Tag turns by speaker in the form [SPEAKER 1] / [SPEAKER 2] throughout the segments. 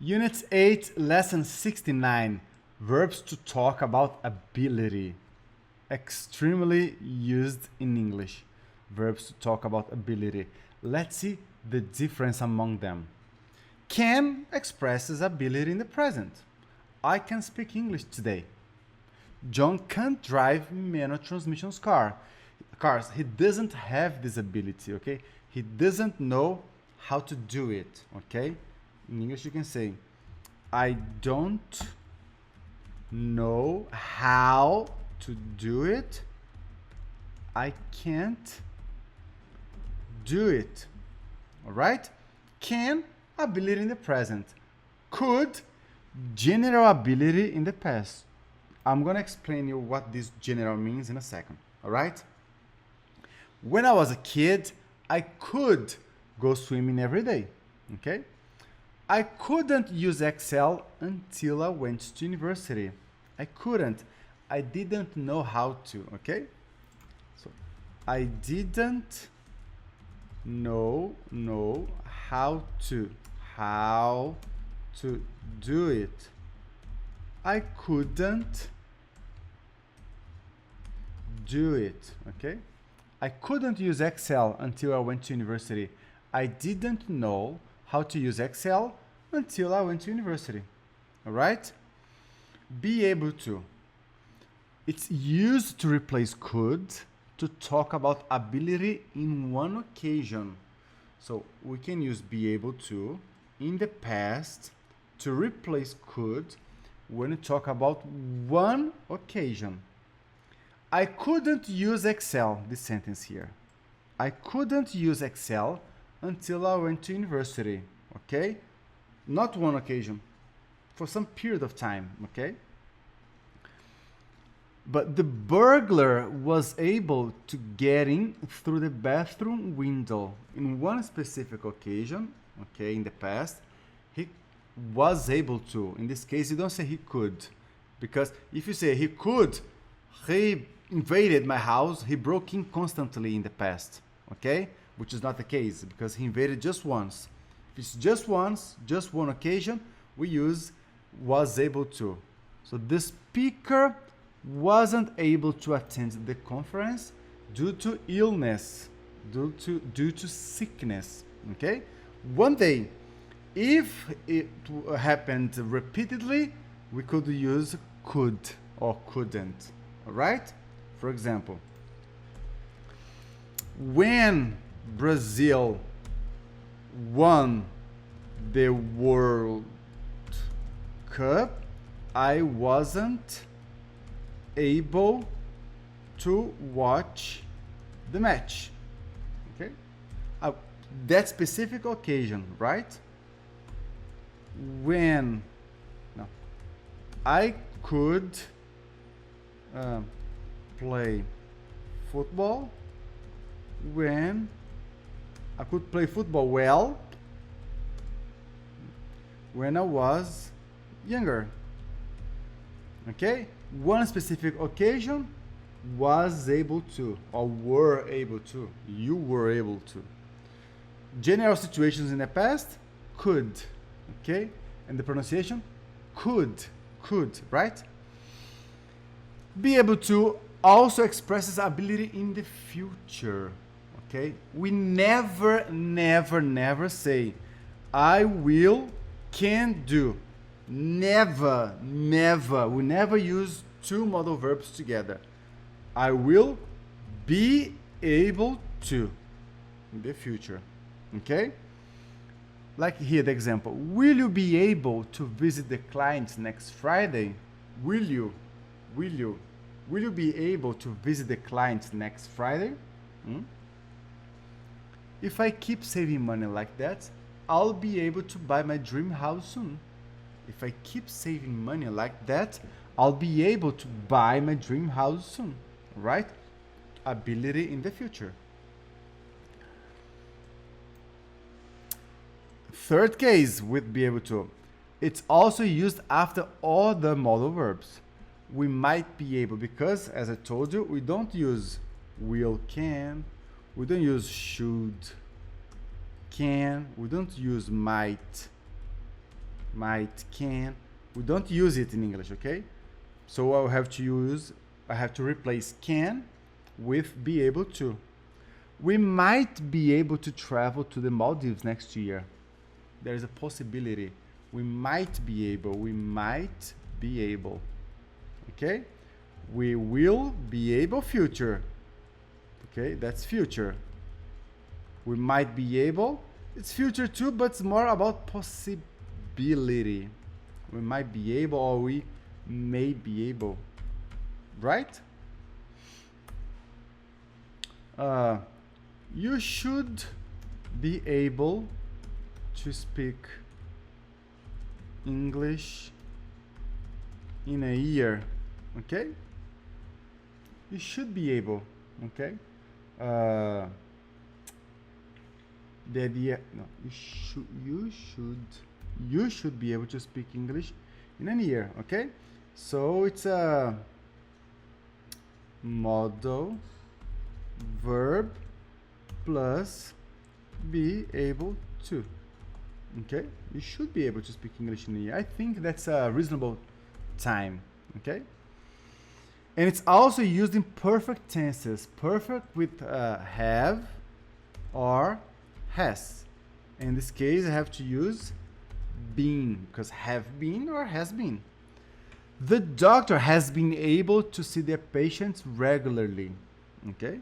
[SPEAKER 1] Unit 8, Lesson 69, Verbs to talk about ability. Extremely used in English. Verbs to talk about ability. Let's see the difference among them. Can expresses ability in the present. I can speak English today. John can't drive manual transmissions cars. He doesn't have this ability, okay? He doesn't know how to do it, okay? In English you can say, I don't know how to do it. I can't do it. All right? Can, ability in the present. Could, general ability in the past. I'm going to explain you what this general means in a second. All right? When I was a kid, I could go swimming every day. Okay? I couldn't use Excel until I went to university. I couldn't. I didn't know how to. Okay? So, I didn't know how to do it. I couldn't do it. Okay? I couldn't use Excel until I went to university. I didn't know how to use Excel until I went to university. All right? Be able to. It's used to replace could to talk about ability in one occasion. So we can use be able to in the past to replace could when we talk about one occasion. I couldn't use Excel, this sentence here. I couldn't use Excel until I went to university, okay? Not one occasion, for some period of time, okay? But the burglar was able to get in through the bathroom window in one specific occasion, okay, in the past. He was able to. In this case, you don't say he could, because if you say he could, he invaded my house, he broke in constantly in the past, okay? Which is not the case, because he invaded just once. If it's just once, just one occasion, we use was able to. So the speaker wasn't able to attend the conference due to illness, due to sickness, okay? One day, if it happened repeatedly, we could use could or couldn't, all right? For example, when Brazil won the World Cup, I wasn't able to watch the match. Okay? That specific occasion, right? When I could play football, when I could play football well when I was younger. Okay? One specific occasion, was able to, or were able to. You were able to. General situations in the past, could. Okay? And the pronunciation, could, right? Be able to also expresses ability in the future. Okay? We never say, I will, can do. Never. We never use two modal verbs together. I will be able to in the future. Okay? Like here, the example. Will you be able to visit the client next Friday? Will you be able to visit the client next Friday? If I keep saving money like that, I'll be able to buy my dream house soon. If I keep saving money like that, I'll be able to buy my dream house soon. Right? Ability in the future. Third case with be able to. It's also used after all the modal verbs. We might be able, because as I told you, we don't use will, can. We don't use should, can. We don't use might. might, can. We don't use it in English, okay? So I have to replace can with be able to. We might be able to travel to the Maldives next year. There is a possibility. We might be able. Okay? We will be able, future. Okay, that's future. We might be able. It's future too, but it's more about possibility. We might be able or we may be able. Right? You should be able to speak English in a year. Okay? You should be able. Okay? The idea, no, you should be able to speak English in a year. Okay? So it's a modal verb plus be able to. Okay? You should be able to speak English in a year. I think that's a reasonable time. Okay? And it's also used in perfect tenses. Perfect with have or has. In this case, I have to use been, because have been or has been. The doctor has been able to see their patients regularly. Okay?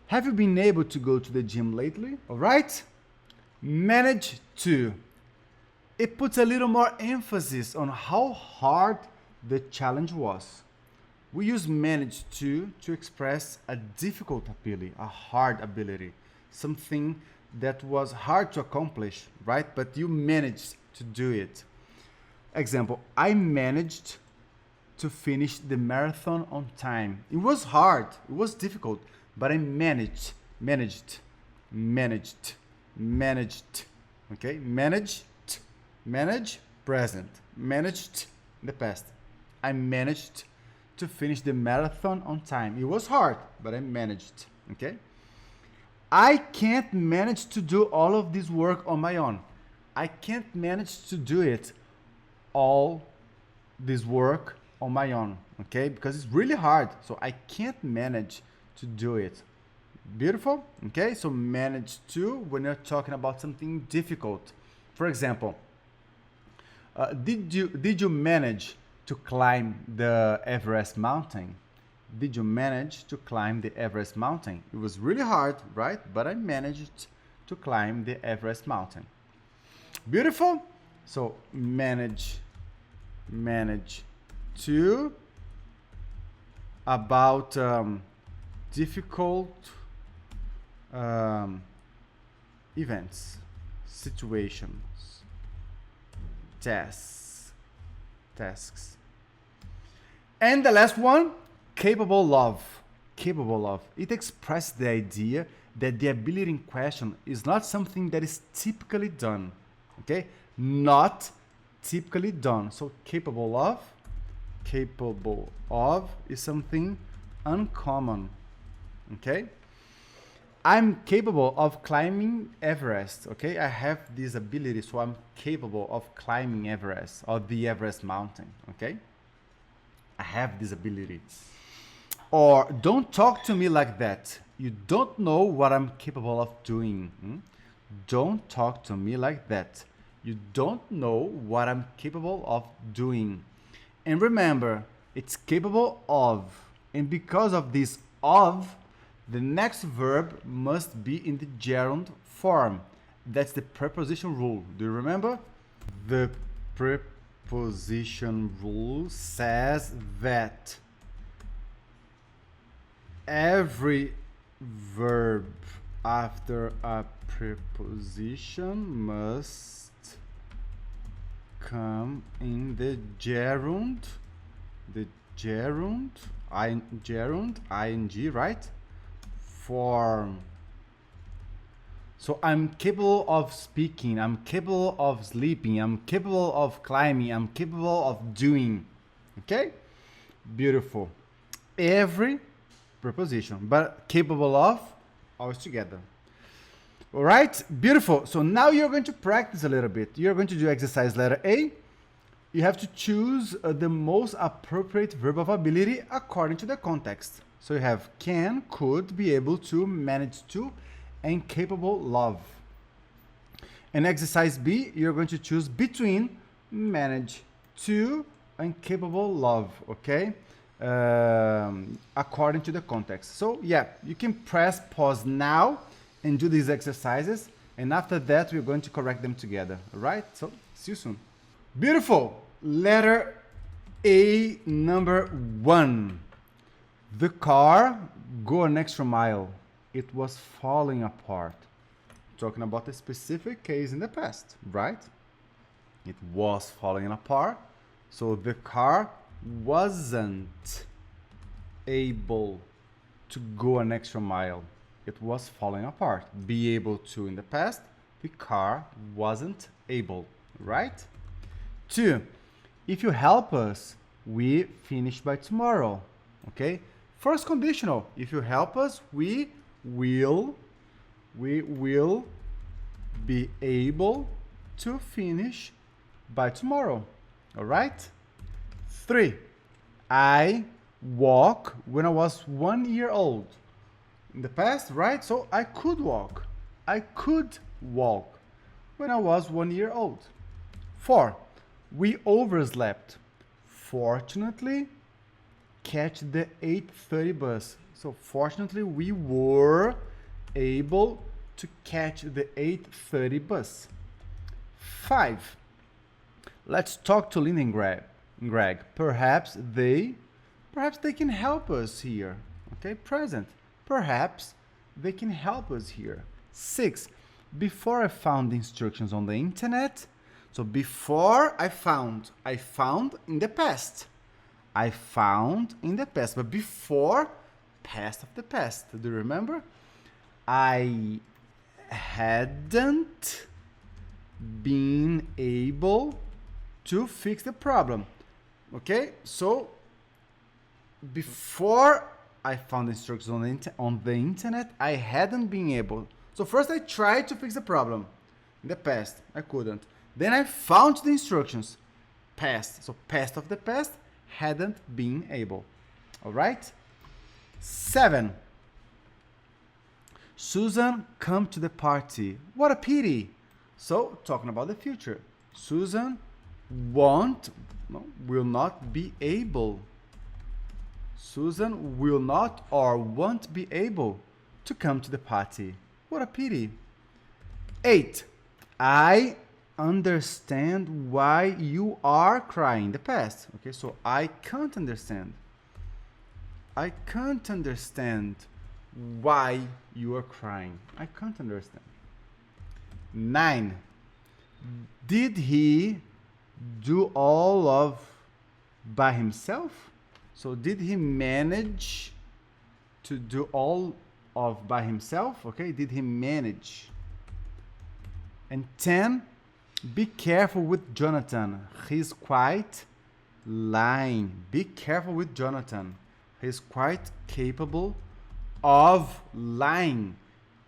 [SPEAKER 1] Have you been able to go to the gym lately? All right? Manage to. It puts a little more emphasis on how hard the challenge was. We use manage to express a difficult ability, a hard ability, something that was hard to accomplish, right? But you managed to do it. Example, I managed to finish the marathon on time. It was hard, it was difficult, but I managed. Okay, manage, present, managed, the past. I managed to finish the marathon on time. It was hard, but I managed, okay? I can't manage to do all of this work on my own. I can't manage to do it all this work on my own, okay? Because it's really hard, so I can't manage to do it. Beautiful, okay? So manage to when you're talking about something difficult. For example, did you manage to climb the Everest mountain? Did you manage to climb the Everest mountain? It was really hard, right? But I managed to climb the Everest mountain. Beautiful. So manage to about difficult events, situations, tasks. And the last one, capable of. Capable of. It expresses the idea that the ability in question is not something that is typically done. Okay? Not typically done. So capable of is something uncommon. Okay? I'm capable of climbing Everest. Okay? I have this ability, so I'm capable of climbing Everest or the Everest mountain. Okay? I have this ability. Or don't talk to me like that. You don't know what I'm capable of doing. Don't talk to me like that. You don't know what I'm capable of doing. And remember, it's capable of. And because of this of, the next verb must be in the gerund form. That's the preposition rule. Do you remember? The preposition rule says that every verb after a preposition must come in the gerund, ing, right? Form. So I'm capable of speaking, I'm capable of sleeping, I'm capable of climbing, I'm capable of doing. Okay? Beautiful. Every preposition, but capable of, always together. All right, beautiful. So now you're going to practice a little bit. You're going to do exercise letter A. You have to choose the most appropriate verb of ability according to the context. So you have can, could, be able to, manage to, and capable of. In exercise B, you're going to choose between manage to and capable of, okay? According to the context. So yeah, you can press pause now and do these exercises, and after that we're going to correct them together. All right, so see you soon. Beautiful. Letter A, number 1. The car go an extra mile. It was falling apart. Talking about a specific case in the past, right? It was falling apart, so the car wasn't able to go an extra mile. It was falling apart. Be able to in the past, the car wasn't able, right? 2, if you help us, we finish by tomorrow, okay? First conditional, if you help us, we will be able to finish by tomorrow, all right? 3, I walk when I was 1 year old. In the past, right? So I could walk. I could walk when I was 1 year old. 4, we overslept. Fortunately, catch the 8:30 bus. So fortunately, we were able to catch the 8:30 bus. 5, let's talk to Lynn and Greg. Perhaps they can help us here. Okay, present. Perhaps they can help us here. 6, before I found the instructions on the internet. So before I found in the past. I found in the past, but before, past of the past. Do you remember? I hadn't been able to fix the problem. Okay, so before I found the instructions on the internet, I hadn't been able. So first I tried to fix the problem. In the past, I couldn't. Then I found the instructions. Past, so past of the past, hadn't been able. All right? 7, Susan come to the party. What a pity. So talking about the future. Susan will not be able. Susan will not or won't be able to come to the party. What a pity. 8, I understand why you are crying. The past. Okay, so I can't understand. I can't understand why you are crying. I can't understand. 9, did he do all of by himself? So did he manage to do all of by himself? Okay, did he manage? And 10, be careful with Jonathan. He's quite lying. Be careful with Jonathan. He's quite capable of lying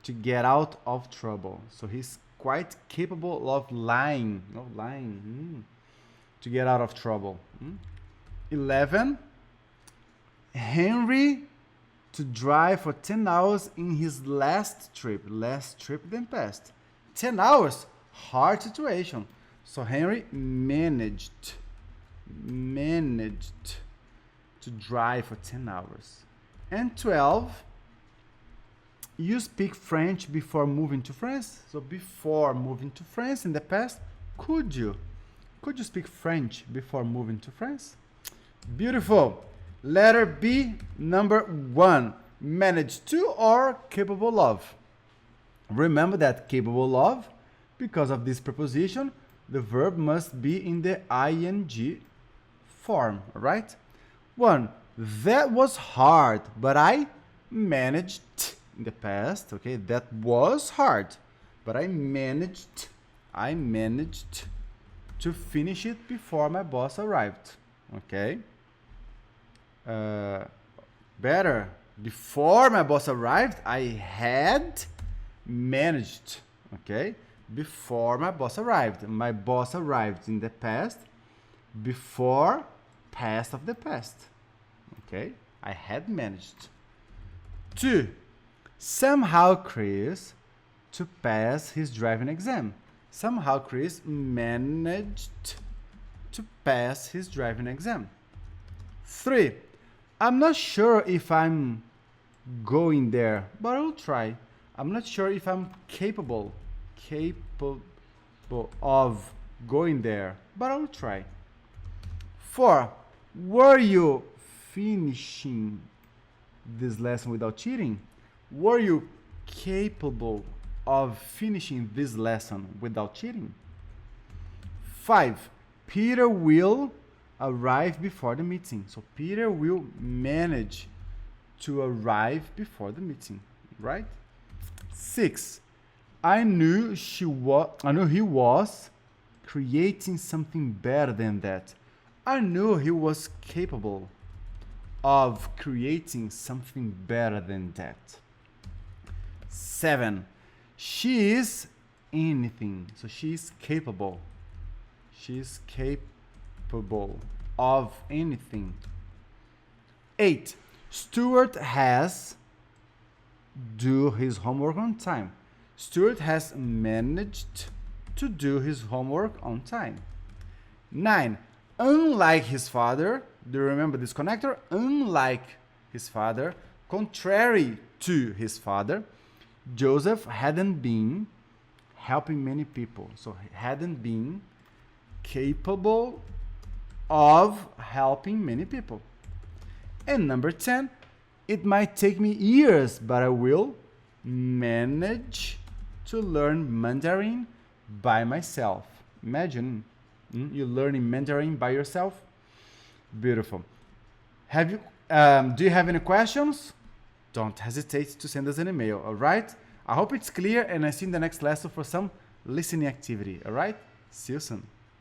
[SPEAKER 1] to get out of trouble. So he's quite capable of lying. To get out of trouble. 11, Henry to drive for 10 hours in his last trip. Last trip then past. 10 hours, hard situation. So Henry managed to drive for 10 hours. And 12, you speak French before moving to France. So before moving to France in the past, could you speak French before moving to France? Beautiful. Letter B, number 1, manage to or capable of. Remember that capable of, because of this preposition, the verb must be in the ing form, right? 1, that was hard, but I managed in the past, okay? That was hard, but I managed to finish it before my boss arrived, okay? Better, before my boss arrived, I had managed, okay? Before my boss arrived. My boss arrived in the past, before past of the past, okay? I had managed. 2. Somehow Chris to pass his driving exam. Somehow Chris managed to pass his driving exam. 3. I'm not sure if I'm going there, but I'll try. I'm not sure if I'm capable of going there, but I'll try. 4. Were you finishing this lesson without cheating? Were you capable of finishing this lesson without cheating? 5. Peter will arrive before the meeting. So Peter will manage to arrive before the meeting, right? 6. I knew he was creating something better than that. I knew he was capable of creating something better than that. 7. She is anything. So she is capable. She is capable of anything. 8. Stuart has do his homework on time. Stuart has managed to do his homework on time. 9. Unlike his father, do you remember this connector? Unlike his father, contrary to his father, Joseph hadn't been helping many people. So he hadn't been capable of helping many people. And number 10, it might take me years, but I will manage to learn Mandarin by myself. Imagine you learning Mandarin by yourself. Beautiful. Do you have any questions? Don't hesitate to send us an email, all right? I hope it's clear, and I see you in the next lesson for some listening activity, all right? See you soon.